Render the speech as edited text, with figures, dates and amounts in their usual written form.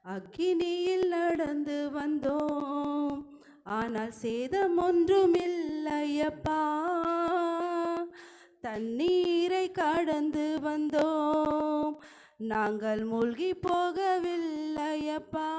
அக்கினியில் நடந்து வந்தோம், ஆனால் சேதம் ஒன்றுமில்லையப்பா. தண்ணீரை கடந்து வந்தோம், நாங்கள் மூழ்கி போகவில்லையப்பா.